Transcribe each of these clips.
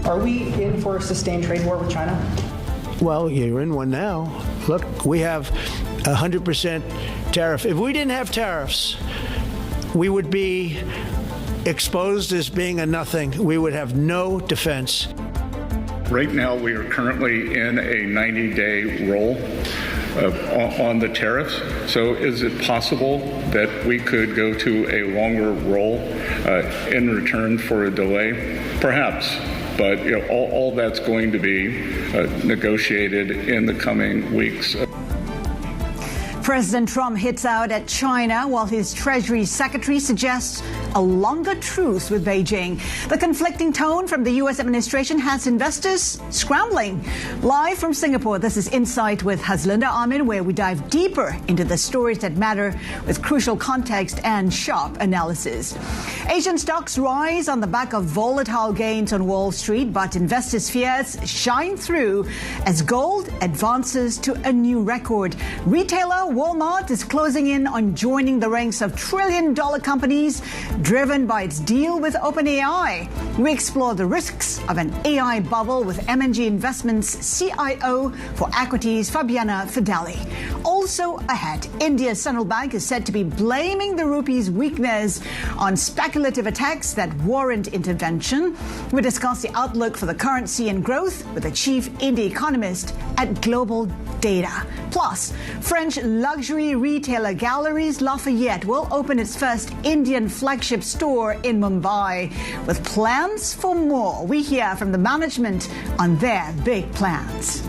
Are we in for a sustained trade war with China? Well, you're in one now. Look, we have 100% tariff. If we didn't have tariffs, we would be exposed as being a nothing. We would have no defense. Right now, we are currently in a 90-day roll on the tariffs. So is it possible that we could go to a longer roll in return for a delay? Perhaps. But all that's going to be negotiated in the coming weeks. President Trump hits out at China while his Treasury Secretary suggests a longer truce with Beijing. The conflicting tone from the U.S. administration has investors scrambling. Live from Singapore, this is Insight with Haslinda Amin, where we dive deeper into the stories that matter with crucial context and sharp analysis. Asian stocks rise on the back of volatile gains on Wall Street, but investors' fears shine through as gold advances to a new record. Retailer Walmart is closing in on joining the ranks of trillion-dollar companies driven by its deal with OpenAI. We explore the risks of an AI bubble with M&G Investments CIO for Equities, Fabiana Fedeli. Also ahead, India's central bank is said to be blaming the rupee's weakness on speculative attacks that warrant intervention. We discuss the outlook for the currency and growth with the chief India economist at GlobalData. Plus, French luxury retailer Galeries Lafayette will open its first Indian flagship store in Mumbai with plans for more. We hear from the management on their big plans.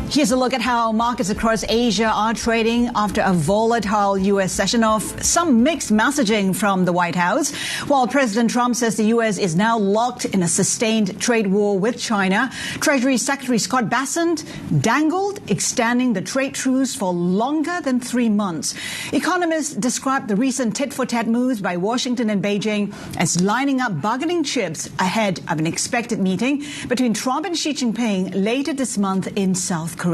Here's a look at how markets across Asia are trading after a volatile U.S. session of some mixed messaging from the White House. While President Trump says the U.S. is now locked in a sustained trade war with China, Treasury Secretary Scott Bessent dangled extending the trade truce for longer than 3 months. Economists describe the recent tit-for-tat moves by Washington and Beijing as lining up bargaining chips ahead of an expected meeting between Trump and Xi Jinping later this month in South Korea.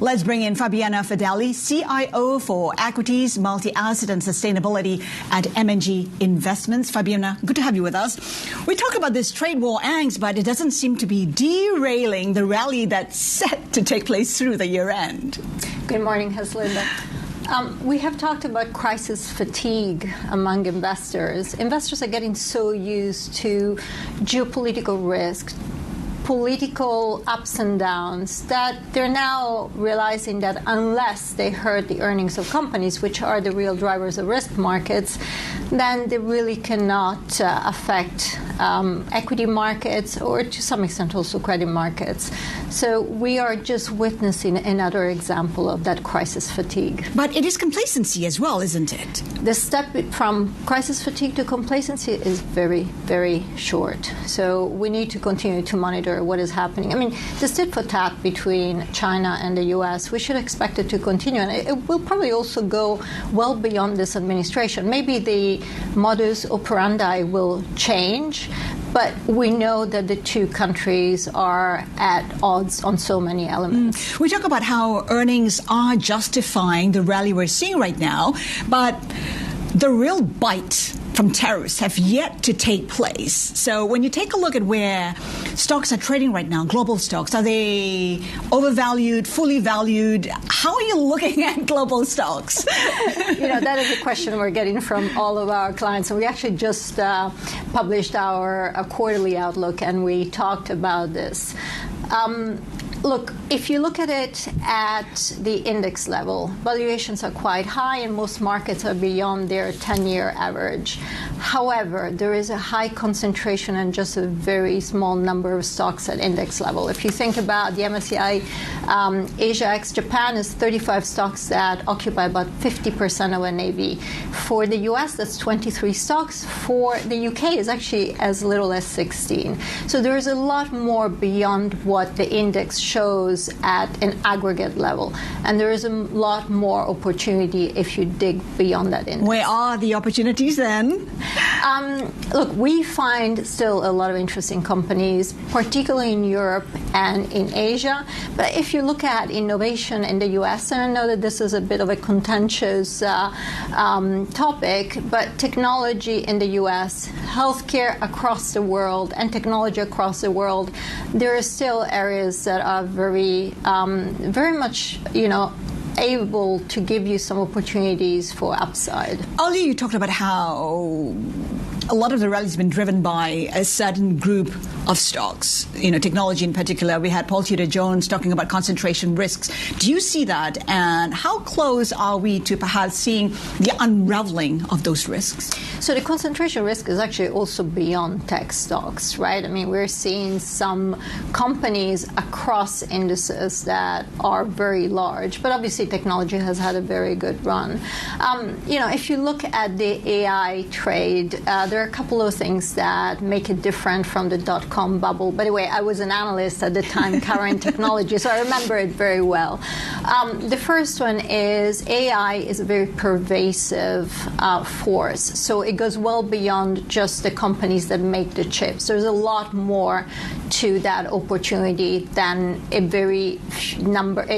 Let's bring in Fabiana Fedeli, CIO for Equities, Multi-Asset and Sustainability at M&G Investments. Fabiana, good to have you with us. We talk about this trade war angst, but it doesn't seem to be derailing the rally that's set to take place through the year end. Good morning, Haslinda. We have talked about crisis fatigue among investors. Investors are getting so used to geopolitical risk, political ups and downs, that they're now realizing that unless they hurt the earnings of companies, which are the real drivers of risk markets, then they really cannot affect equity markets or to some extent also credit markets. So we are just witnessing another example of that crisis fatigue. But it is complacency as well, isn't it? The step from crisis fatigue to complacency is very, very short. So we need to continue to monitor what is happening. I mean, this tit-for-tat between China and the U.S., we should expect it to continue. And it will probably also go well beyond this administration. Maybe the modus operandi will change, but we know that the two countries are at odds on so many elements. We talk about how earnings are justifying the rally we're seeing right now, but the real bite from tariffs have yet to take place. So when you take a look at where stocks are trading right now, global stocks, are they overvalued, fully valued? How are you looking at global stocks? That is a question we're getting from all of our clients. And we actually just published our quarterly outlook, and we talked about this. Look, if you look at it at the index level, valuations are quite high and most markets are beyond their 10-year average. However, there is a high concentration and just a very small number of stocks at index level. If you think about the MSCI Asia ex Japan is 35 stocks that occupy about 50% of NAV. For the US, that's 23 stocks. For the UK, it's actually as little as 16. So there is a lot more beyond what the index shows at an aggregate level. And there is a lot more opportunity if you dig beyond that index. Where are the opportunities then? Look, we find still a lot of interesting companies, particularly in Europe and in Asia. But if you look at innovation in the U.S., and I know that this is a bit of a contentious topic, but technology in the U.S., healthcare across the world, and technology across the world, there are still areas that are very much, able to give you some opportunities for upside. Earlier you talked about how a lot of the rally has been driven by a certain group of stocks, technology in particular. We had Paul Tudor Jones talking about concentration risks. Do you see that? And how close are we to perhaps seeing the unraveling of those risks? So the concentration risk is actually also beyond tech stocks, right? I mean, we're seeing some companies across indices that are very large, but obviously technology has had a very good run. If you look at the AI trade, there are a couple of things that make it different from the dot-com bubble. By the way, I was an analyst at the time covering technology, so I remember it very well. The first one is AI is a very pervasive force. So it goes well beyond just the companies that make the chips. There's a lot more to that opportunity than a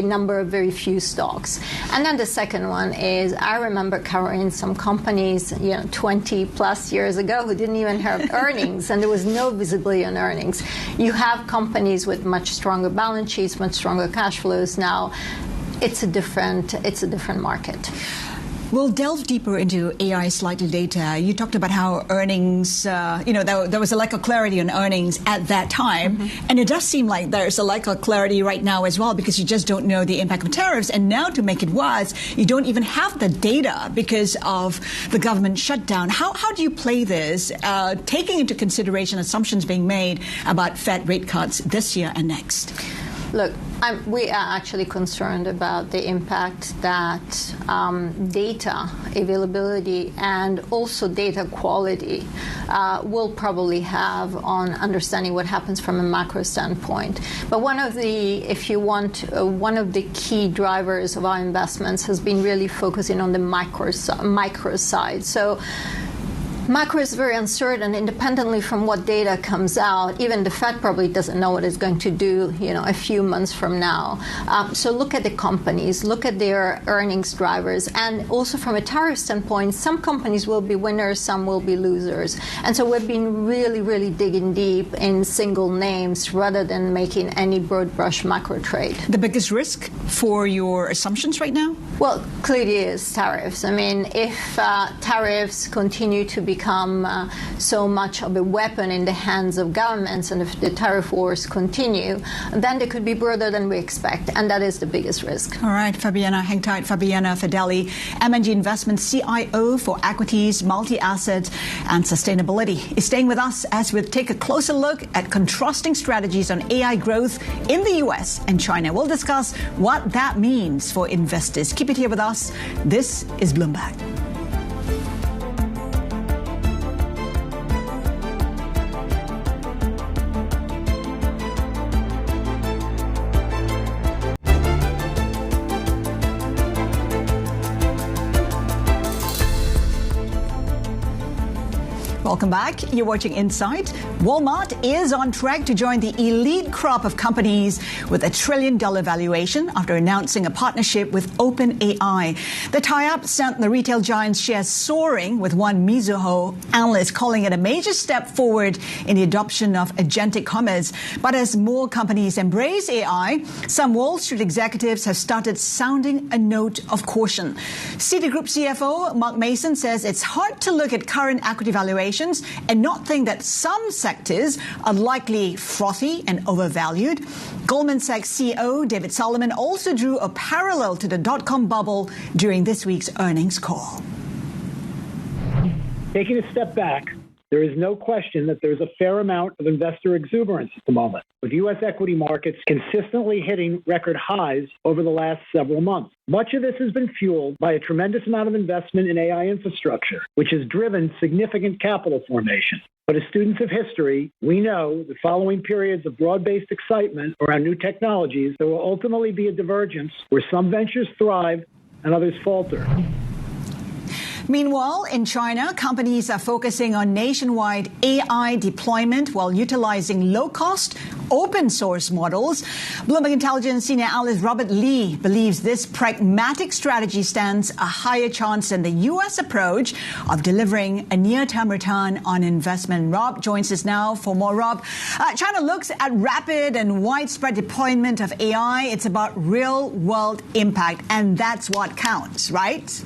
number of very few stocks. And then the second one is I remember covering some companies 20 plus years ago who didn't even have earnings, and there was no visibility on earnings. You have companies with much stronger balance sheets, much stronger cash flows now. It's a different market. We'll delve deeper into AI slightly later. You talked about how earnings, there was a lack of clarity on earnings at that time. Mm-hmm. And it does seem like there's a lack of clarity right now as well, because you just don't know the impact of tariffs. And now, to make it worse, you don't even have the data because of the government shutdown. How do you play this, taking into consideration assumptions being made about Fed rate cuts this year and next? Look, we are actually concerned about the impact that data availability and also data quality will probably have on understanding what happens from a macro standpoint. But one of the key drivers of our investments has been really focusing on the micro side. So macro is very uncertain, independently from what data comes out. Even the Fed probably doesn't know what it's going to do, a few months from now. So look at the companies, look at their earnings drivers. And also from a tariff standpoint, some companies will be winners, some will be losers. And so we've been really, really digging deep in single names rather than making any broad brush macro trade. The biggest risk for your assumptions right now? Well, clearly is tariffs. I mean, if tariffs continue to become so much of a weapon in the hands of governments, and if the tariff wars continue, then they could be broader than we expect, and that is the biggest risk. All right, Fabiana, hang tight. Fabiana Fedeli, M&G Investments CIO for equities, multi-asset, and sustainability, is staying with us as we take a closer look at contrasting strategies on AI growth in the U.S. and China. We'll discuss what that means for investors. Keep it here with us. This is Bloomberg. Welcome back. You're watching Insight. Walmart is on track to join the elite crop of companies with $1 trillion valuation after announcing a partnership with OpenAI. The tie-up sent the retail giant's shares soaring, with one Mizuho analyst calling it a major step forward in the adoption of agentic commerce. But as more companies embrace AI, some Wall Street executives have started sounding a note of caution. Citigroup CFO Mark Mason says it's hard to look at current equity valuations and not think that some sectors are likely frothy and overvalued. Goldman Sachs CEO David Solomon also drew a parallel to the dot-com bubble during this week's earnings call. Taking a step back, There is no question that there's a fair amount of investor exuberance at the moment, with U.S. equity markets consistently hitting record highs over the last several months. Much of this has been fueled by a tremendous amount of investment in AI infrastructure, which has driven significant capital formation. But as students of history, we know that following periods of broad-based excitement around new technologies, there will ultimately be a divergence where some ventures thrive and others falter. Meanwhile, in China, companies are focusing on nationwide AI deployment while utilizing low-cost, open-source models. Bloomberg Intelligence senior analyst Robert Lee believes this pragmatic strategy stands a higher chance than the U.S. approach of delivering a near-term return on investment. Rob joins us now for more. Rob, China looks at rapid and widespread deployment of AI. It's about real-world impact, and that's what counts, right?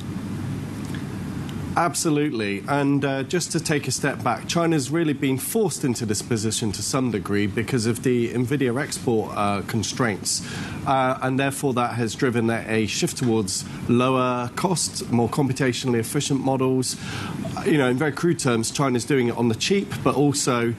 Absolutely. And just to take a step back, China's really been forced into this position to some degree because of the NVIDIA export constraints. And therefore, that has driven a shift towards lower cost, more computationally efficient models. You know, in very crude terms, China's doing it on the cheap, but also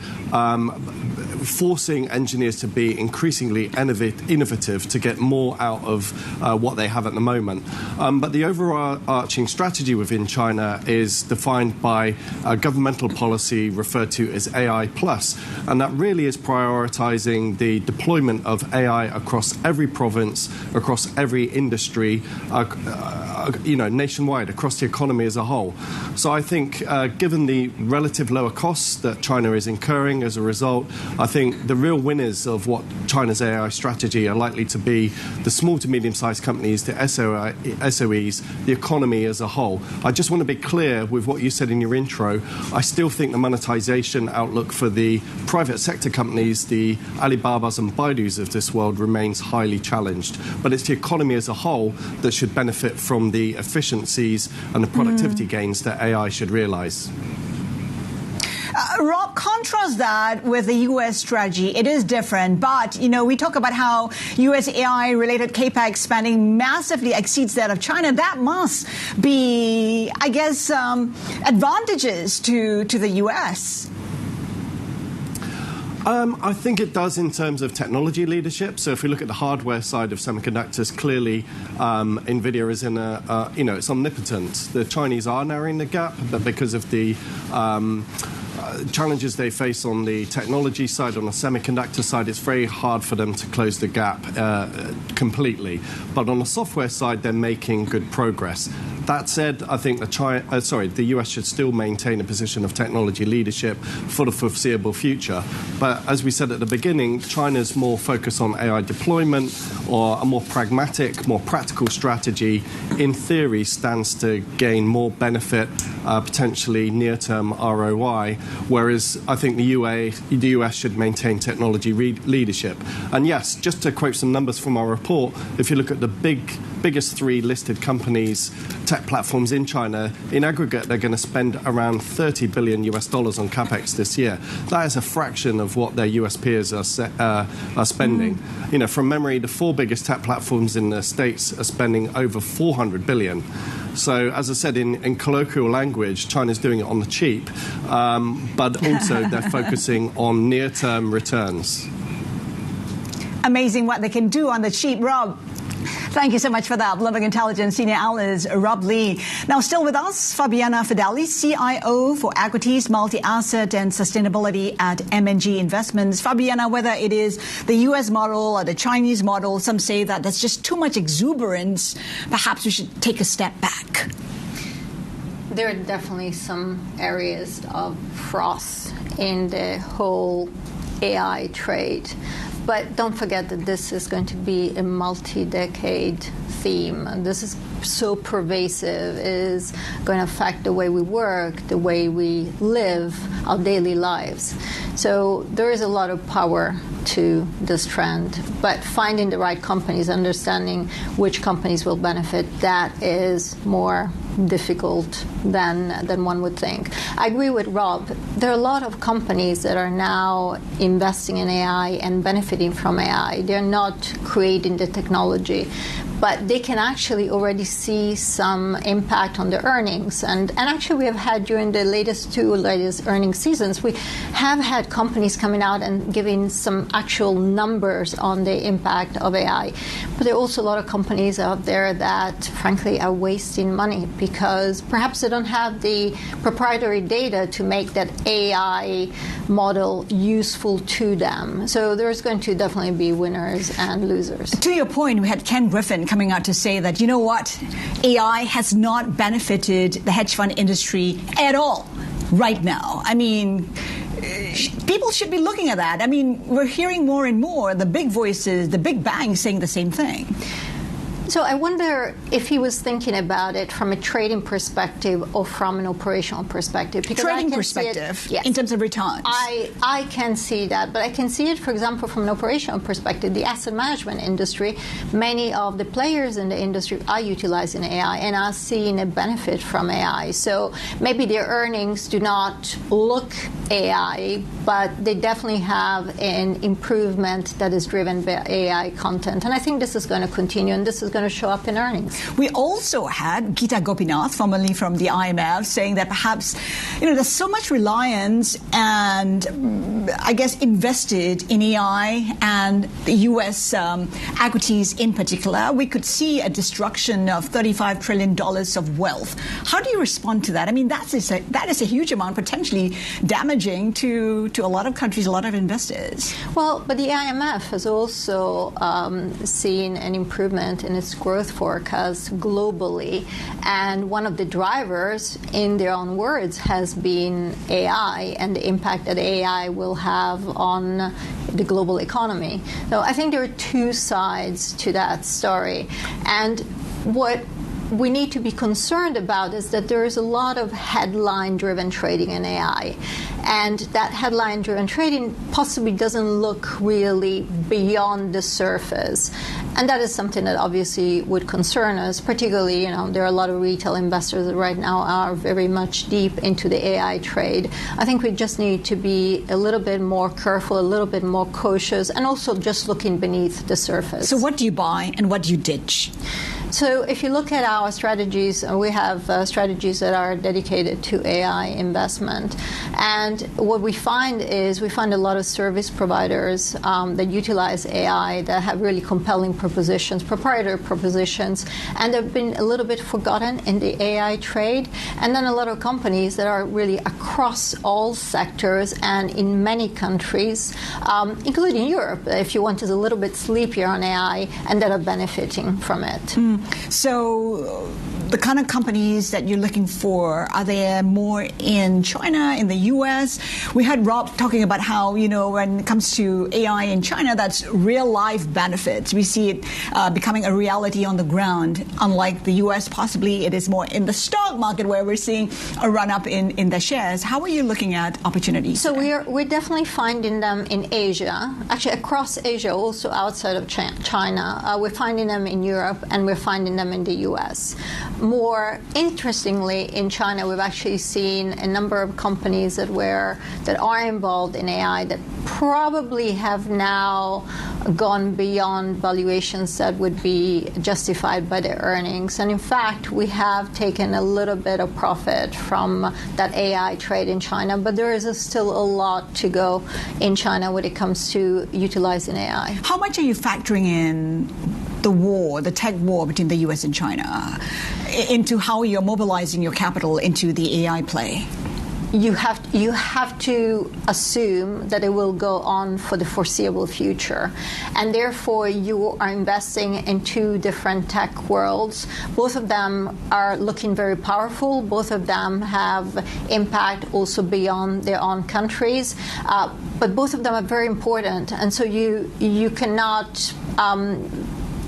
forcing engineers to be increasingly innovative to get more out of what they have at the moment. But the overarching strategy within China is defined by a governmental policy referred to as AI+, and that really is prioritizing the deployment of AI across every province, across every industry, nationwide, across the economy as a whole. So I think given the relative lower costs that China is incurring as a result, I think the real winners of what China's AI strategy are likely to be the small to medium-sized companies, the SOEs, the economy as a whole. I just want to be clear with what you said in your intro. I still think the monetization outlook for the private sector companies, the Alibabas and Baidus of this world, remains highly challenged. But it's the economy as a whole that should benefit from the efficiencies and the productivity gains that AI should realize. Rob, contrast that with the U.S. strategy. It is different, but, we talk about how U.S. AI-related CAPEX spending massively exceeds that of China. That must be, I guess, advantages to the U.S. I think it does in terms of technology leadership. So if we look at the hardware side of semiconductors, clearly NVIDIA is in it's omnipotent. The Chinese are narrowing the gap, but because of the challenges they face on the technology side, on the semiconductor side, it's very hard for them to close the gap completely. But on the software side, they're making good progress. That said, I think the US should still maintain a position of technology leadership for the foreseeable future. But as we said at the beginning, China's more focused on AI deployment, or a more pragmatic, more practical strategy, in theory, stands to gain more benefit, potentially near-term ROI, whereas I think the US should maintain technology leadership. And yes, just to quote some numbers from our report, if you look at the biggest three listed companies, tech platforms in China, in aggregate, they're going to spend around $30 billion on capex this year. That is a fraction of what their US peers are spending. From memory, the four biggest tech platforms in the States are spending over $400 billion. So, as I said, in colloquial language, China's doing it on the cheap, but also they're focusing on near-term returns. Amazing what they can do on the cheap, Rob. Thank you so much for that. Bloomberg Intelligence senior analyst Rob Lee. Now, still with us, Fabiana Fedeli, CIO for Equities, Multi-Asset and Sustainability at M&G Investments. Fabiana, whether it is the U.S. model or the Chinese model, some say that there's just too much exuberance. Perhaps we should take a step back. There are definitely some areas of froth in the whole AI trade. But don't forget that this is going to be a multi-decade theme. And this is so pervasive, it is going to affect the way we work, the way we live, our daily lives. So there is a lot of power to this trend. But finding the right companies, understanding which companies will benefit, that is more difficult than one would think. I agree with Rob. There are a lot of companies that are now investing in AI and benefiting from AI. They're not creating the technology, but they can actually already see some impact on the earnings. And actually, we have had during the latest earnings seasons, we have had companies coming out and giving some actual numbers on the impact of AI. But there are also a lot of companies out there that, frankly, are wasting money because perhaps they don't have the proprietary data to make that AI model useful to them. So there's going to definitely be winners and losers. To your point, we had Ken Griffin coming out to say that, you know what, AI has not benefited the hedge fund industry at all right now. I mean, people should be looking at that. I mean, we're hearing more and more the big voices, the big bangs saying the same thing. So I wonder if he was thinking about it from a trading perspective or from an operational perspective. Trading perspective, yes, in terms of returns. I can see that, but I can see it, for example, from an operational perspective. The asset management industry, many of the players in the industry are utilizing AI and are seeing a benefit from AI. So maybe their earnings do not look AI, but they definitely have an improvement that is driven by AI content. And I think this is going to continue, and this is going to show up in earnings. We also had Geeta Gopinath, formerly from the IMF, saying that perhaps, there's so much reliance and, I guess, invested in AI and the U.S. Equities in particular. We could see a destruction of $35 trillion of wealth. How do you respond to that? I mean, that is a huge amount, potentially damaging to a lot of countries, a lot of investors. Well, but the IMF has also seen an improvement in its growth forecast globally, and one of the drivers, in their own words, has been AI and the impact that AI will have on the global economy. So I think there are two sides to that story, and what we need to be concerned about is that there is a lot of headline-driven trading in AI. And that headline-driven trading possibly doesn't look really beyond the surface. And that is something that obviously would concern us, particularly, there are a lot of retail investors that right now are very much deep into the AI trade. I think we just need to be a little bit more careful, a little bit more cautious, and also just looking beneath the surface. So what do you buy and what do you ditch? So if you look at our strategies, we have strategies that are dedicated to AI investment. And what we find is we find a lot of service providers that utilize AI that have really compelling propositions, proprietary propositions, and they've been a little bit forgotten in the AI trade. And then a lot of companies that are really across all sectors and in many countries, including Europe, if you want, is a little bit sleepier on AI and that are benefiting from it. So the kind of companies that you're looking for, are they more in China, in the U.S.? We had Rob talking about how, when it comes to AI in China, that's real-life benefits. We see it becoming a reality on the ground. Unlike the U.S., possibly it is more in the stock market where we're seeing a run-up in the shares. How are you looking at opportunities? So we're definitely finding them in Asia, actually across Asia, also outside of China. We're finding them in Europe, and we're finding them in the U.S. More interestingly, in China, we've actually seen a number of companies that are involved in AI that probably have now gone beyond valuations that would be justified by their earnings. And in fact, we have taken a little bit of profit from that AI trade in China, but there is still a lot to go in China when it comes to utilizing AI. How much are you factoring in the tech war between the U.S. and China, into how you're mobilizing your capital into the AI play? You have to assume that it will go on for the foreseeable future. And therefore, you are investing in two different tech worlds. Both of them are looking very powerful. Both of them have impact also beyond their own countries. But both of them are very important. And so you cannot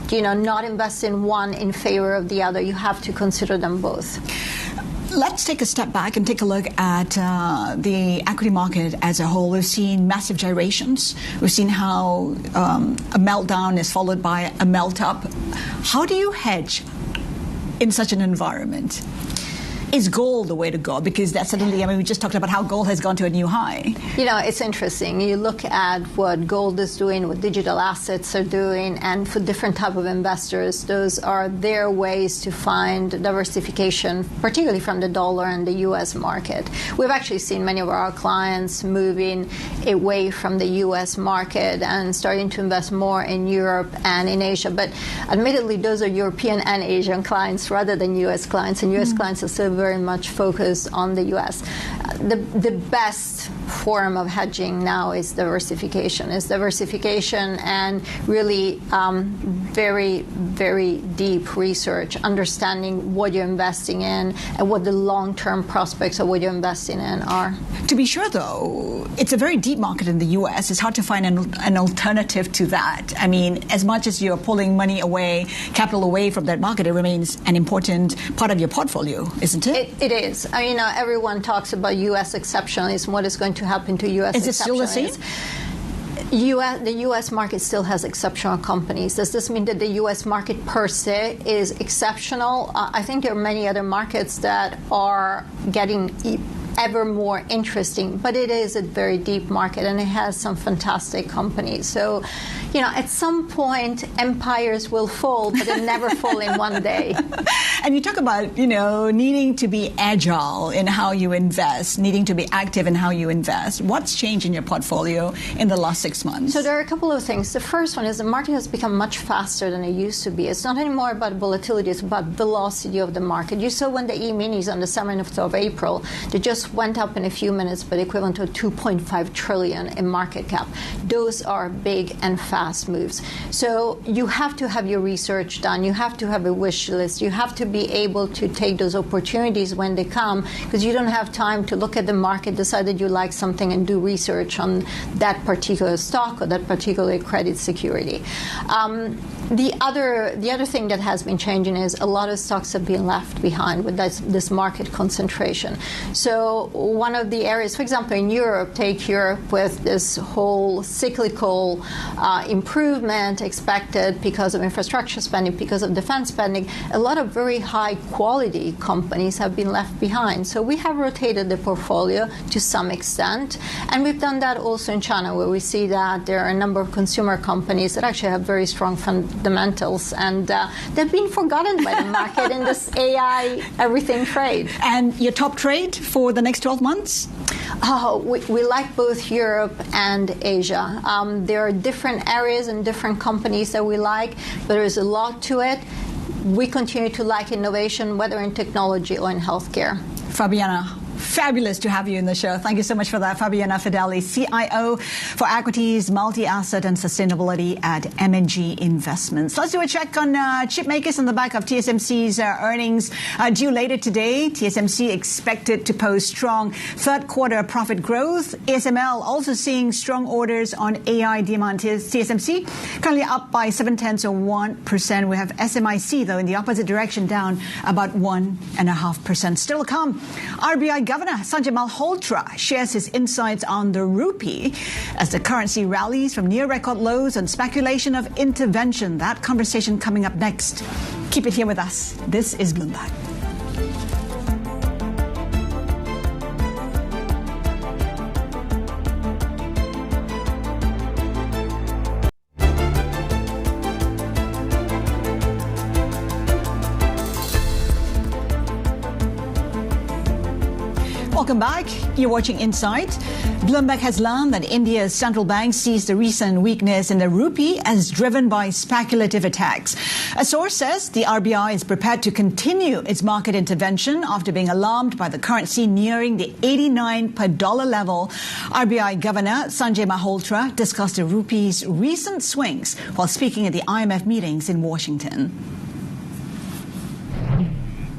not invest in one in favor of the other. You have to consider them both. Let's take a step back and take a look at the equity market as a whole. We've seen massive gyrations. We've seen how a meltdown is followed by a melt up. How do you hedge in such an environment? Is gold the way to go? Because that's suddenly, we just talked about how gold has gone to a new high. It's interesting. You look at what gold is doing, what digital assets are doing, and for different type of investors, those are their ways to find diversification, particularly from the dollar and the U.S. market. We've actually seen many of our clients moving away from the U.S. market and starting to invest more in Europe and in Asia. But admittedly, those are European and Asian clients rather than U.S. clients, and U.S. clients are still very much focused on the U.S. The best form of hedging now is diversification. And really very, very deep research, understanding what you're investing in and what the long-term prospects of what you're investing in are. To be sure, though, it's a very deep market in the U.S. It's hard to find an alternative to that. As much as you're pulling money away, capital away from that market, it remains an important part of your portfolio, isn't it? It is. Everyone talks about U.S. exceptionalism, what is going to happen to U.S. exceptionalism. Is it still the same? The U.S. market still has exceptional companies. Does this mean that the U.S. market per se is exceptional? I think there are many other markets that are getting ever more interesting, but it is a very deep market and it has some fantastic companies. So, at some point, empires will fall, but they never fall in one day. And you talk about, needing to be agile in how you invest, needing to be active in how you invest. What's changed in your portfolio in the last 6 months? So there are a couple of things. The first one is the market has become much faster than it used to be. It's not anymore about volatility, it's about velocity of the market. You saw when the E-minis on the 7th of April, they just went up in a few minutes, but equivalent to 2.5 trillion in market cap. Those are big and fast moves. So you have to have your research done. You have to have a wish list. You have to be able to take those opportunities when they come, because you don't have time to look at the market, decide that you like something, and do research on that particular stock or that particular credit security. The other thing that has been changing is a lot of stocks have been left behind with this market concentration. So one of the areas, for example, in Europe, take Europe with this whole cyclical improvement expected because of infrastructure spending, because of defense spending, a lot of very high quality companies have been left behind. So we have rotated the portfolio to some extent, and we've done that also in China, where we see that there are a number of consumer companies that actually have very strong fundamentals, and they've been forgotten by the market in this AI everything trade. And your top trade for the next 12 months? We like both Europe and Asia. There are different areas and different companies that we like, but there's a lot to it. We continue to like innovation, whether in technology or in healthcare. Fabiana, fabulous to have you in the show. Thank you so much for that. Fabiana Fedeli, CIO for Equities, Multi-Asset and Sustainability at M&G Investments. Let's do a check on chip makers on the back of TSMC's earnings due later today. TSMC expected to post strong third quarter profit growth. ASML also seeing strong orders on AI demand. TSMC currently up by 0.7%. We have SMIC, though, in the opposite direction, down about 1.5%. Still to come, RBI Governor Sanjay Malhotra shares his insights on the rupee as the currency rallies from near record lows and speculation of intervention. That conversation coming up next. Keep it here with us. This is Bloomberg. Welcome back. You're watching Insight. Bloomberg has learned that India's central bank sees the recent weakness in the rupee as driven by speculative attacks. A source says the RBI is prepared to continue its market intervention after being alarmed by the currency nearing the 89 per dollar level. RBI Governor Sanjay Malhotra discussed the rupee's recent swings while speaking at the IMF meetings in Washington.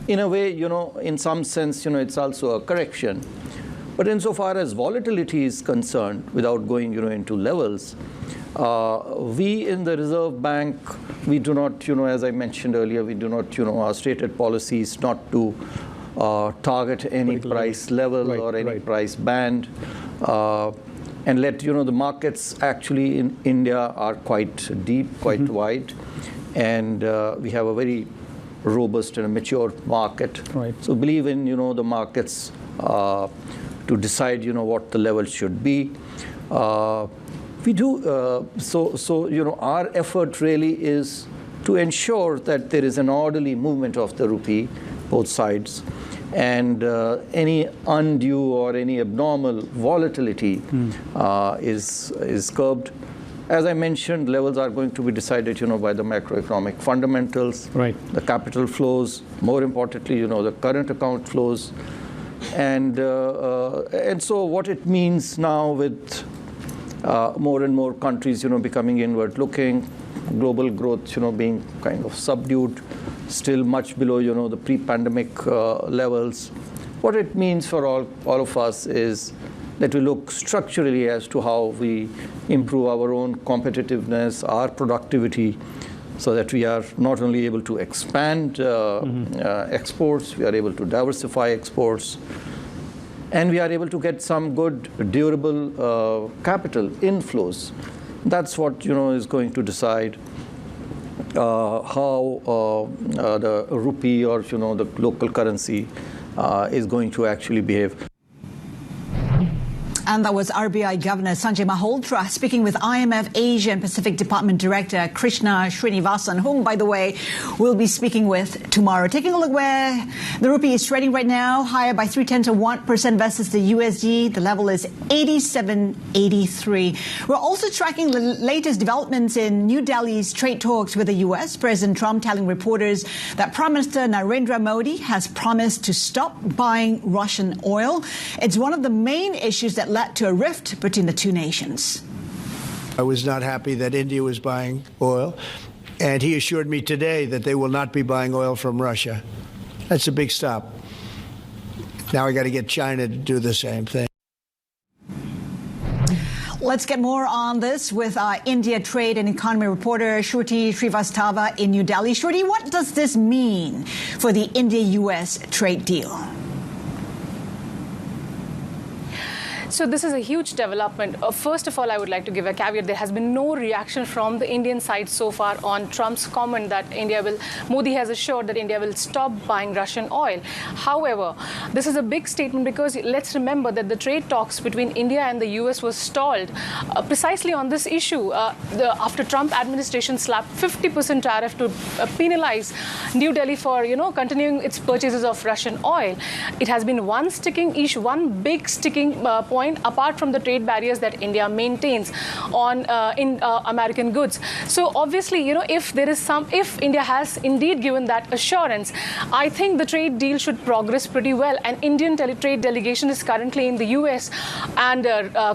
In a way, in some sense, it's also a correction. But insofar as volatility is concerned, without going, into levels, we in the Reserve Bank, we do not, as I mentioned earlier, we do not, our stated policy is not to target any price level or any price band, and let, the markets actually in India are quite deep, quite wide, and we have a very robust and a mature market. Right. So believe in, the markets to decide, what the level should be. We do, our effort really is to ensure that there is an orderly movement of the rupee, both sides, and any undue or any abnormal volatility is curbed. As I mentioned, levels are going to be decided, by the macroeconomic fundamentals, Right. the capital flows, more importantly, the current account flows, and so what it means now with more and more countries, becoming inward-looking, global growth, being kind of subdued, still much below, the pre-pandemic levels. What it means for all of us is that we look structurally as to how we improve our own competitiveness, our productivity, so that we are not only able to expand exports, we are able to diversify exports, and we are able to get some good, durable capital inflows. That's what, is going to decide how the rupee or, the local currency is going to actually behave. And that was RBI Governor Sanjay Malhotra speaking with IMF Asia and Pacific Department Director Krishna Srinivasan, whom, by the way, we'll be speaking with tomorrow. Taking a look where the rupee is trading right now, higher by 0.3% versus the USD. The level is 87.83. We're also tracking the latest developments in New Delhi's trade talks with the U.S. President Trump telling reporters that Prime Minister Narendra Modi has promised to stop buying Russian oil. It's one of the main issues that led to a rift between the two nations. I was not happy that India was buying oil, and he assured me today that they will not be buying oil from Russia. That's a big stop. Now I got to get China to do the same thing. Let's get more on this with our India trade and economy reporter Shruti Srivastava in New Delhi. Shruti, what does this mean for the India-US trade deal? So this is a huge development. First of all, I would like to give a caveat. There has been no reaction from the Indian side so far on Trump's comment that Modi has assured that India will stop buying Russian oil. However, this is a big statement because let's remember that the trade talks between India and the US was stalled precisely on this issue. After Trump administration slapped 50% tariff to penalize New Delhi for, continuing its purchases of Russian oil. It has been one sticking issue, one big sticking point, apart from the trade barriers that India maintains on in American goods. So obviously, if India has indeed given that assurance, I think the trade deal should progress pretty well. An Indian trade delegation is currently in the US, and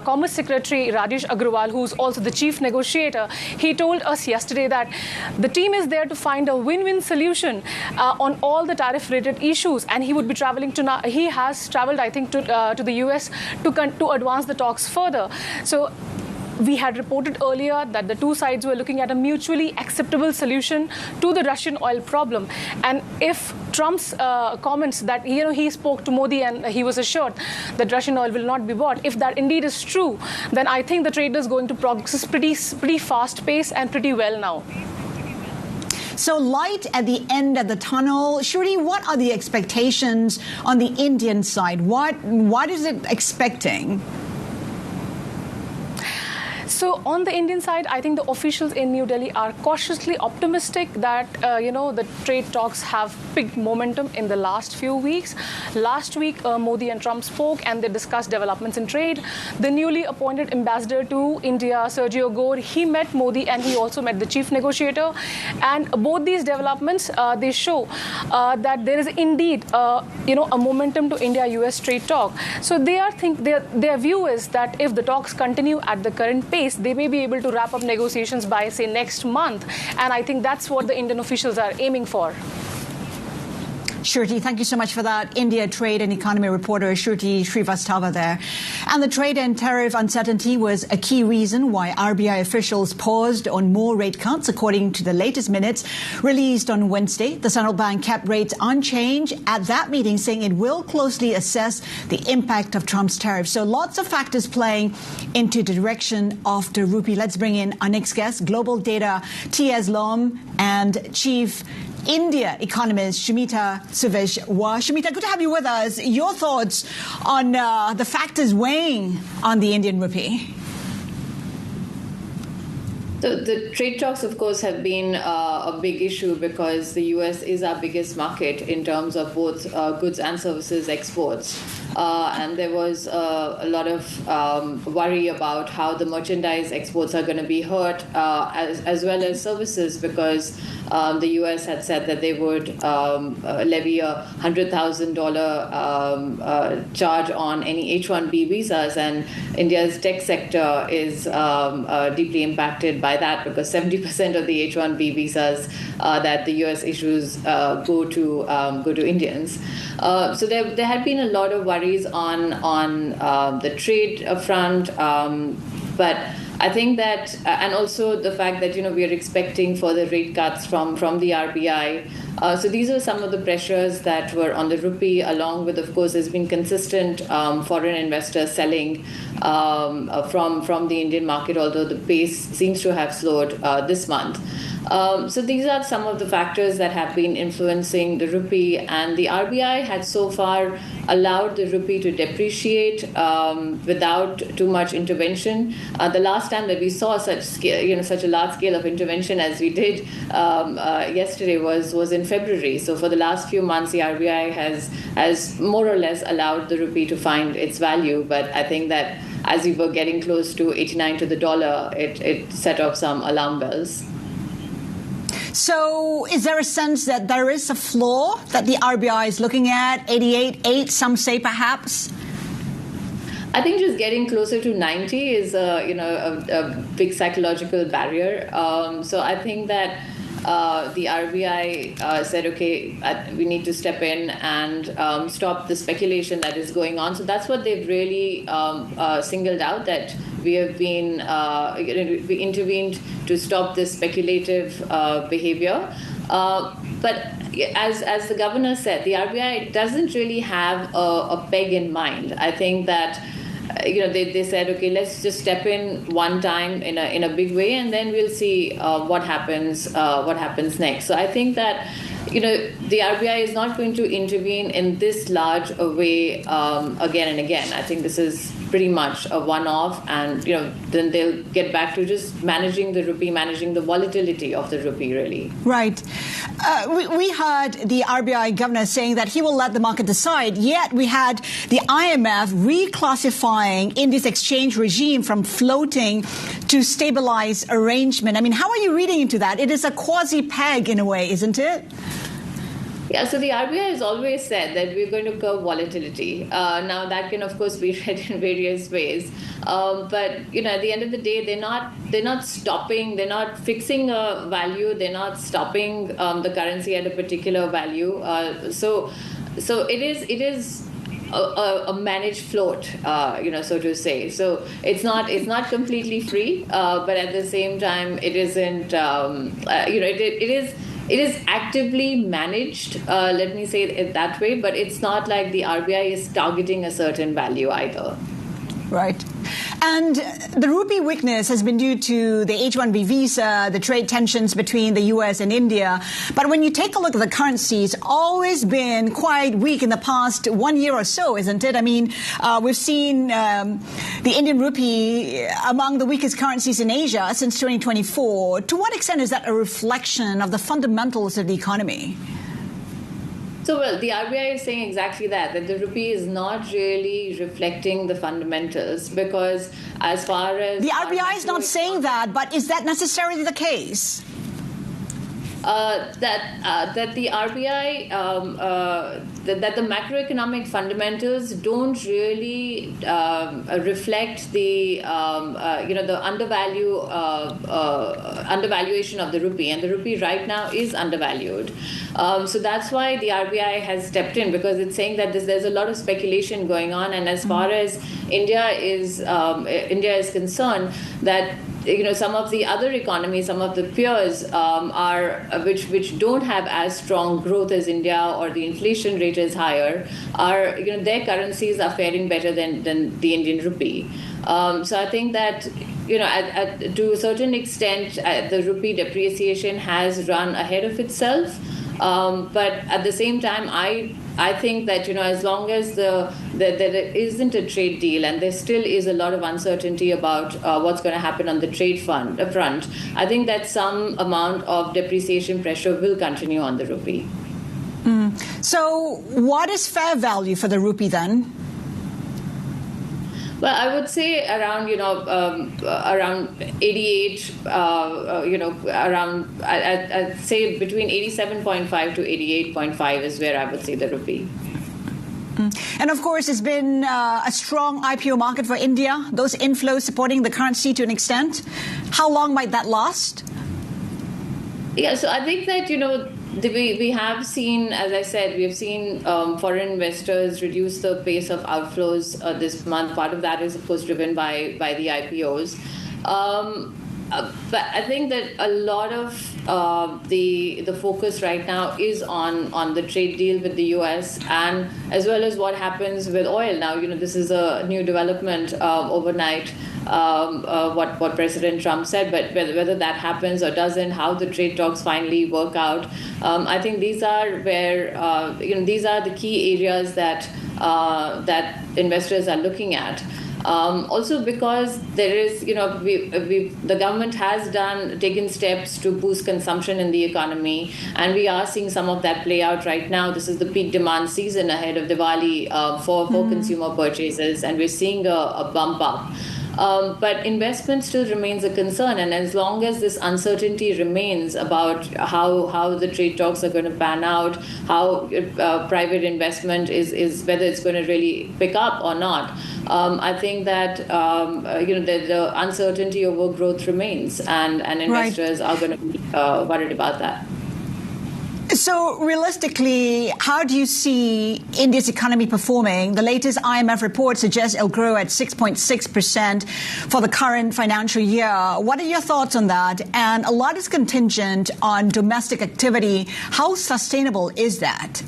Commerce Secretary Rajesh Agrawal, who's also the chief negotiator, he told us yesterday that the team is there to find a win-win solution on all the tariff-related issues, and he would be traveling he has traveled, I think, to the US to advance the talks further. So we had reported earlier that the two sides were looking at a mutually acceptable solution to the Russian oil problem. And if Trump's comments that he spoke to Modi and he was assured that Russian oil will not be bought, if that indeed is true, then I think the trade is going to progress pretty fast pace and pretty well now. So light at the end of the tunnel. Shruti, what are the expectations on the Indian side? What is it expecting? So on the Indian side, I think the officials in New Delhi are cautiously optimistic that, the trade talks have picked momentum in the last few weeks. Last week, Modi and Trump spoke and they discussed developments in trade. The newly appointed ambassador to India, Sergio Gore, he met Modi and he also met the chief negotiator. And both these developments, they show that there is indeed, a momentum to India-US trade talk. So their view is that if the talks continue at the current pace, they may be able to wrap up negotiations by, say, next month. And I think that's what the Indian officials are aiming for. Shruti, thank you so much for that. India trade and economy reporter Shruti Srivastava there. And the trade and tariff uncertainty was a key reason why RBI officials paused on more rate cuts. According to the latest minutes released on Wednesday, the central bank kept rates unchanged at that meeting, saying it will closely assess the impact of Trump's tariffs. So lots of factors playing into the direction of the rupee. Let's bring in our next guest, GlobalData.TSLombard and Chief India economist Shumita Deveshwar. Shumita, good to have you with us. Your thoughts on the factors weighing on the Indian rupee? The trade talks, of course, have been a big issue because the U.S. is our biggest market in terms of both goods and services exports. And there was a lot of worry about how the merchandise exports are going to be hurt, as well as services, because the U.S. had said that they would levy a $100,000 charge on any H-1B visas, and India's tech sector is deeply impacted by that, because 70% of the H-1B visas that the U.S. issues go to Indians. So there had been a lot of worries on the trade front, but I think that, and also the fact that we are expecting further rate cuts from the RBI. So these are some of the pressures that were on the rupee, along with, of course, there's been consistent foreign investors selling from the Indian market, although the pace seems to have slowed this month. So these are some of the factors that have been influencing the rupee, and the RBI had so far allowed the rupee to depreciate without too much intervention. The last time that we saw such a large scale of intervention as we did yesterday was in February. So for the last few months, the RBI has more or less allowed the rupee to find its value. But I think that as we were getting close to 89 to the dollar, it set off some alarm bells. So is there a sense that there is a floor that the RBI is looking at, 88.8, some say perhaps? I think just getting closer to 90 is a big psychological barrier. So I think that the RBI said, okay, we need to step in and stop the speculation that is going on. So that's what they've really singled out, that we have been, we intervened to stop this speculative behavior. But as the governor said, the RBI doesn't really have a peg in mind. I think that they said, okay, let's just step in one time in a big way, and then we'll see what happens next. So I think that the RBI is not going to intervene in this large a way again and again. I think this is pretty much a one-off, and then they'll get back to just managing the rupee, managing the volatility of the rupee, really. Right. We heard the RBI governor saying that he will let the market decide, yet we had the IMF reclassifying India's exchange regime from floating to stabilized arrangement. I mean, how are you reading into that? It is a quasi-peg in a way, isn't it? Yeah, so the RBI has always said that we're going to curb volatility. Now, that can, of course, be read in various ways. But, at the end of the day, they're not stopping, they're not fixing a value, they're not stopping the currency at a particular value. So it is a managed float, so to say. So it's not completely free, but at the same time, it isn't, it is actively managed, let me say it that way, but it's not like the RBI is targeting a certain value either. Right. And the rupee weakness has been due to the H-1B visa, the trade tensions between the U.S. and India. But when you take a look at the currency, it's always been quite weak in the past 1 year or so, isn't it? I mean, we've seen the Indian rupee among the weakest currencies in Asia since 2024. To what extent is that a reflection of the fundamentals of the economy? So, well, the RBI is saying exactly that the rupee is not really reflecting the fundamentals, because as far as... The RBI is not saying that, but is that necessarily the case? That the RBI, that the macroeconomic fundamentals don't really reflect the the undervaluation of the rupee, and the rupee right now is undervalued. So that's why the RBI has stepped in, because it's saying that there's a lot of speculation going on, and as far as India is concerned, that some of the other economies, some of the peers which don't have as strong growth as India, or the inflation rate is higher, their currencies are faring better than the Indian rupee. So I think that to a certain extent the rupee depreciation has run ahead of itself. But at the same time, I think that, as long as there isn't a trade deal and there still is a lot of uncertainty about what's going to happen on the trade front, I think that some amount of depreciation pressure will continue on the rupee. So what is fair value for the rupee then? Well, I would say around 88, I'd say between 87.5 to 88.5 is where I would say the rupee. And of course, it's been a strong IPO market for India, those inflows supporting the currency to an extent. How long might that last? Yeah, so I think that, we have seen, as I said, we have seen foreign investors reduce the pace of outflows this month. Part of that is, of course, driven by the IPOs. But I think that a lot of the focus right now is on the trade deal with the U.S. and as well as what happens with oil. Now, this is a new development overnight. What President Trump said, but whether that happens or doesn't, how the trade talks finally work out, I think these are where these are the key areas that investors are looking at. Also because there is, the government has taken steps to boost consumption in the economy, and we are seeing some of that play out right now. This is the peak demand season ahead of Diwali for consumer purchases, and we're seeing a bump up. But investment still remains a concern, and as long as this uncertainty remains about how the trade talks are going to pan out, how private investment is whether it's going to really pick up or not, I think that the uncertainty over growth remains, and investors are going to be worried about that. So realistically, how do you see India's economy performing? The latest IMF report suggests it'll grow at 6.6% for the current financial year. What are your thoughts on that? And a lot is contingent on domestic activity. How sustainable is that?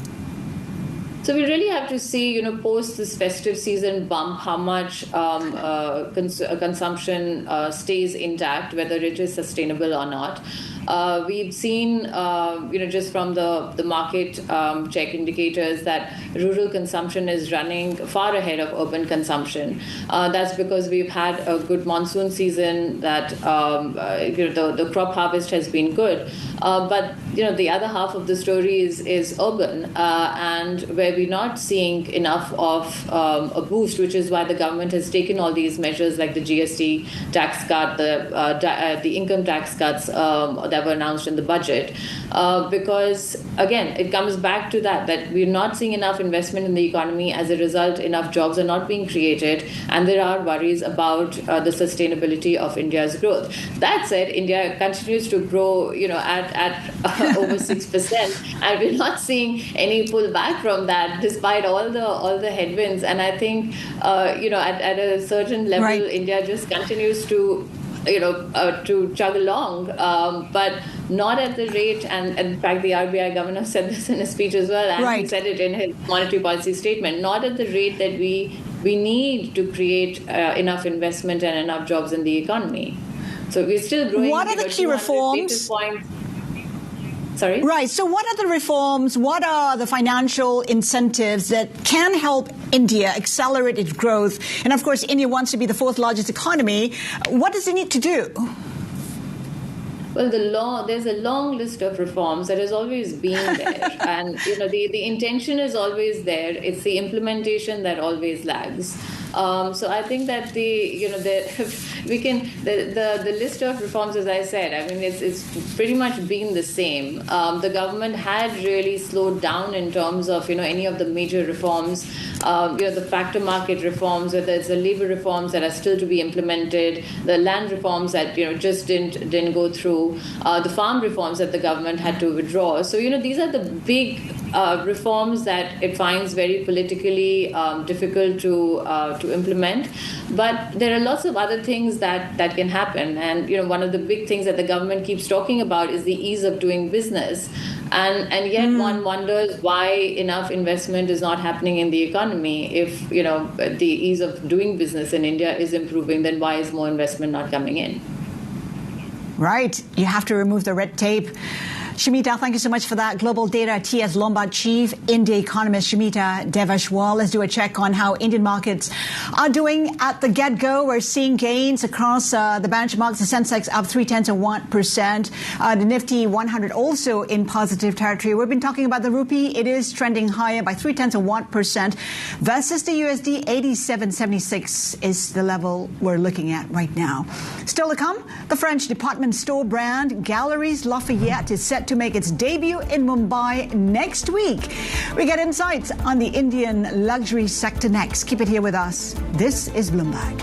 So we really have to see, post this festive season bump, how much consumption stays intact, whether it is sustainable or not. We've seen, just from the market check indicators that rural consumption is running far ahead of urban consumption. That's because we've had a good monsoon season, that the crop harvest has been good. But the other half of the story is urban, and where we're not seeing enough of a boost, which is why the government has taken all these measures like the GST tax cut, the income tax cuts that were announced in the budget. Because again, it comes back to that we're not seeing enough investment in the economy. As a result, enough jobs are not being created, and there are worries about the sustainability of India's growth. That said, India continues to grow, at over 6%, and we're not seeing any pullback from that, despite all the headwinds. And I think, at a certain level, right, India just continues to chug along, but not at the rate, and in fact the RBI governor said this in his speech as well, and right, he said it in his monetary policy statement, not at the rate that we need to create enough investment and enough jobs in the economy. So we're still growing. What are the key reforms? Sorry? Right. So what are the reforms? What are the financial incentives that can help India accelerate its growth? And of course, India wants to be the fourth largest economy. What does it need to do? Well, there's a long list of reforms that has always been there. And, the intention is always there. It's the implementation that always lags. So I think that the list of reforms, as I said, I mean, it's pretty much been the same. The government had really slowed down in terms of, any of the major reforms, the factor market reforms, whether it's the labor reforms that are still to be implemented, the land reforms that, just didn't go through, the farm reforms that the government had to withdraw. So, these are the big reforms that it finds very politically difficult to implement. But there are lots of other things that can happen. And, one of the big things that the government keeps talking about is the ease of doing business. And yet one wonders why enough investment is not happening in the economy. If, the ease of doing business in India is improving, then why is more investment not coming in? Right. You have to remove the red tape. Shumita, thank you so much for that. GlobalData.TSLombard Chief India economist Shumita Deveshwar. Let's do a check on how Indian markets are doing at the get-go. We're seeing gains across the benchmarks. The Sensex up 0.3%. The Nifty 100 also in positive territory. We've been talking about the rupee. It is trending higher by 0.3% versus the USD. 87.76 is the level we're looking at right now. Still to come, the French department store brand Galeries Lafayette is set to make its debut in Mumbai next week. We get insights on the Indian luxury sector next. Keep it here with us. This is Bloomberg.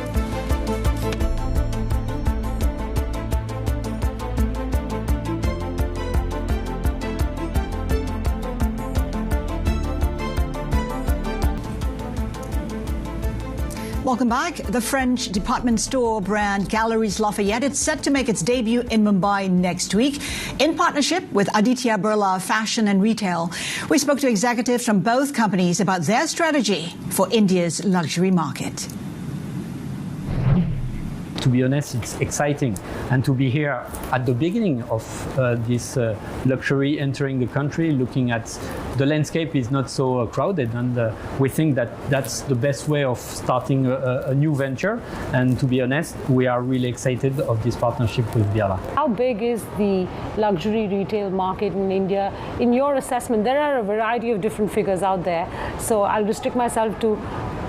Welcome back. The French department store brand Galeries Lafayette is set to make its debut in Mumbai next week in partnership with Aditya Birla Fashion and Retail. We spoke to executives from both companies about their strategy for India's luxury market. To be honest, it's exciting. And to be here at the beginning of this luxury entering the country, looking at the landscape is not so crowded. And we think that that's the best way of starting a new venture. And to be honest, we are really excited of this partnership with Birla. How big is the luxury retail market in India? In your assessment, there are a variety of different figures out there. So I'll restrict myself to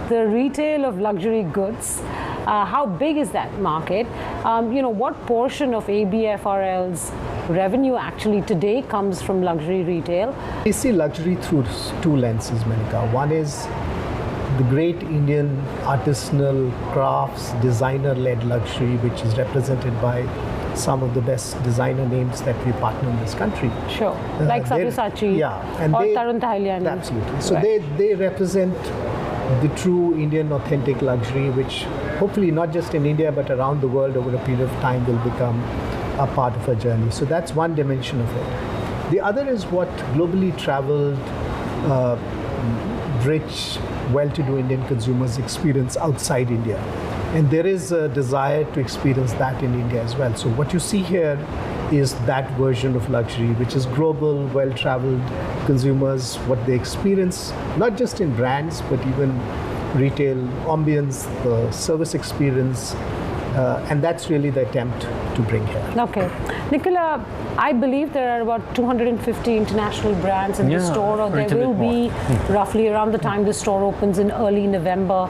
the retail of luxury goods. How big is that market? What portion of ABFRL's revenue actually today comes from luxury retail? We see luxury through two lenses, Menika. One is the great Indian artisanal crafts, designer-led luxury, which is represented by some of the best designer names that we partner in this country. Sure, like Sabyasachi or Tarun Tahiliani. Absolutely. So they represent the true Indian authentic luxury, which hopefully not just in India but around the world over a period of time will become a part of our journey. So that's one dimension of it. The other is what globally traveled, rich, well-to-do Indian consumers experience outside India. And there is a desire to experience that in India as well. So what you see here is that version of luxury, which is global, well-traveled consumers, what they experience, not just in brands, but even retail ambience, the service experience, and that's really the attempt to bring here. Okay. Nicola, I believe there are about 250 international brands in the store, or there will be roughly around the time the store opens in early November.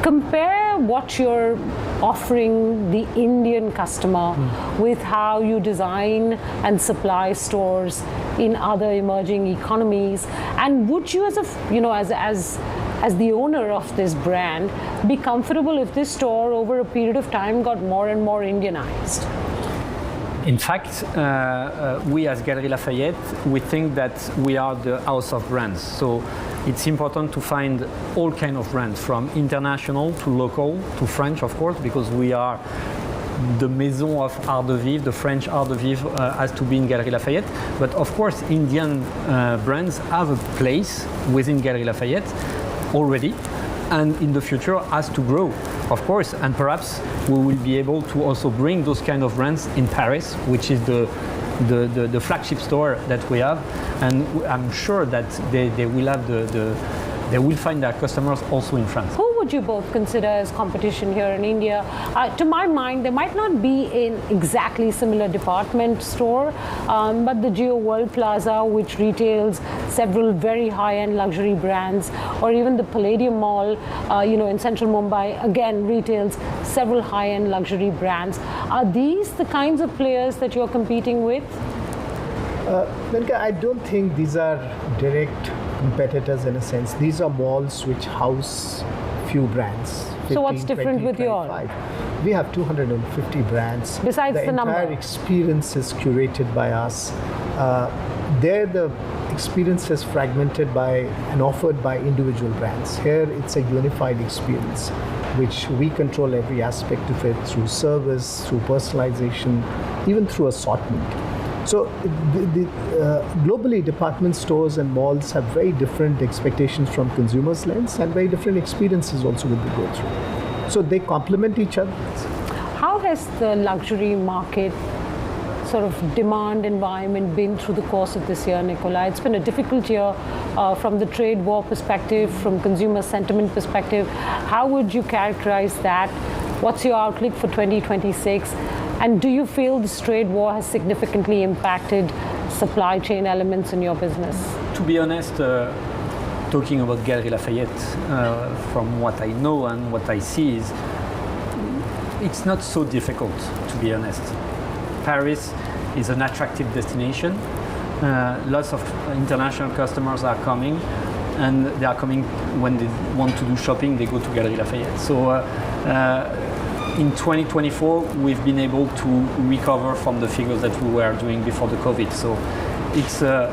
Compare what you're offering the Indian customer with how you design and supply stores in other emerging economies. And would you, as the owner of this brand, be comfortable if this store over a period of time got more and more Indianized? In fact, we as Galeries Lafayette, we think that we are the house of brands. So it's important to find all kinds of brands, from international to local to French, of course, because we are the maison of Art de Vivre, the French Art de Vivre has to be in Galeries Lafayette. But of course, Indian brands have a place within Galeries Lafayette already, and in the future has to grow, of course. And perhaps we will be able to also bring those kind of brands in Paris, which is the flagship store that we have, and I'm sure that they will have they will find their customers also in France. Who would you both consider as competition here in India? To my mind, there might not be an exactly similar department store, but the Geo World Plaza, which retails several very high-end luxury brands, or even the Palladium Mall, in central Mumbai, again retails several high-end luxury brands. Are these the kinds of players that you're competing with? Menika, I don't think these are direct competitors in a sense. These are malls which house few brands. 15, so what's different 20, with yours? We have 250 brands. Besides the number? The entire experience is curated by us. There the experience is fragmented by and offered by individual brands. Here it's a unified experience, which we control every aspect of it through service, through personalization, even through assortment. So globally, department stores and malls have very different expectations from consumers' lens and very different experiences also that they go through. So they complement each other. How has the luxury market sort of demand environment been through the course of this year, Nicola? It's been a difficult year from the trade war perspective, from consumer sentiment perspective. How would you characterize that? What's your outlook for 2026? And do you feel this trade war has significantly impacted supply chain elements in your business? To be honest, talking about Galeries Lafayette, from what I know and what I see, is it's not so difficult, to be honest. Paris is an attractive destination. Lots of international customers are coming, and they are coming when they want to do shopping, they go to Galeries Lafayette. So in 2024, we've been able to recover from the figures that we were doing before the COVID. So it's to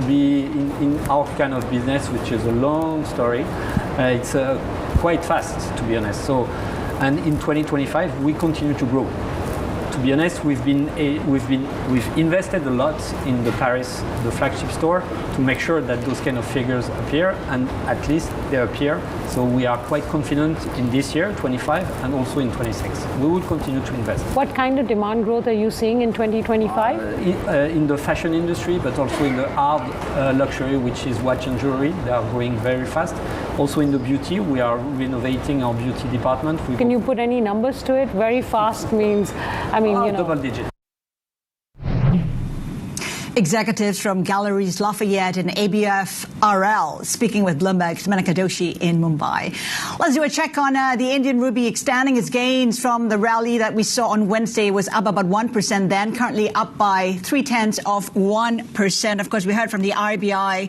be in our kind of business, which is a long story, it's quite fast, to be honest. So, and in 2025, we continue to grow. To be honest, we've invested a lot in the Paris, the flagship store, to make sure that those kind of figures appear, and at least they appear. So we are quite confident in this year, 25, and also in 26. We will continue to invest. What kind of demand growth are you seeing in 2025? In the fashion industry, but also in the hard luxury, which is watch and jewelry. They are growing very fast. Also in the beauty, we are renovating our beauty department. Can you put any numbers to it? Very fast means, I mean, you know. Double digit. Executives from Galeries Lafayette and ABF RL speaking with Bloomberg's Menaka Doshi in Mumbai. Let's do a check on the Indian rupee extending its gains from the rally that we saw on Wednesday. It was up about 1% then, currently up by 0.3%. Of course, we heard from the RBI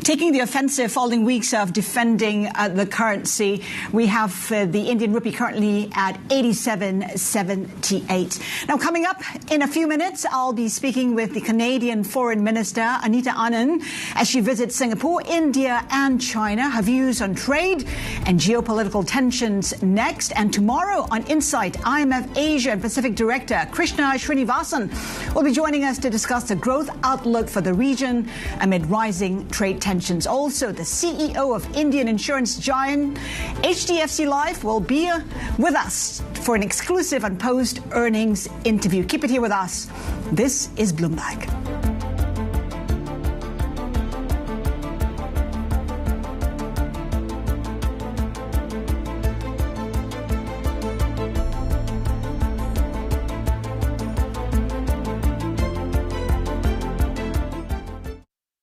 taking the offensive following weeks of defending the currency. We have the Indian rupee currently at 87.78. Now, coming up in a few minutes, I'll be speaking with the Canadian Foreign Minister Anita Anand as she visits Singapore, India and China. Her views on trade and geopolitical tensions next. And tomorrow on Insight, IMF Asia and Pacific Director Krishna Srinivasan will be joining us to discuss the growth outlook for the region amid rising trade tensions. Also, the CEO of Indian insurance giant HDFC Life will be with us for an exclusive and post-earnings interview. Keep it here with us. This is Bloomberg.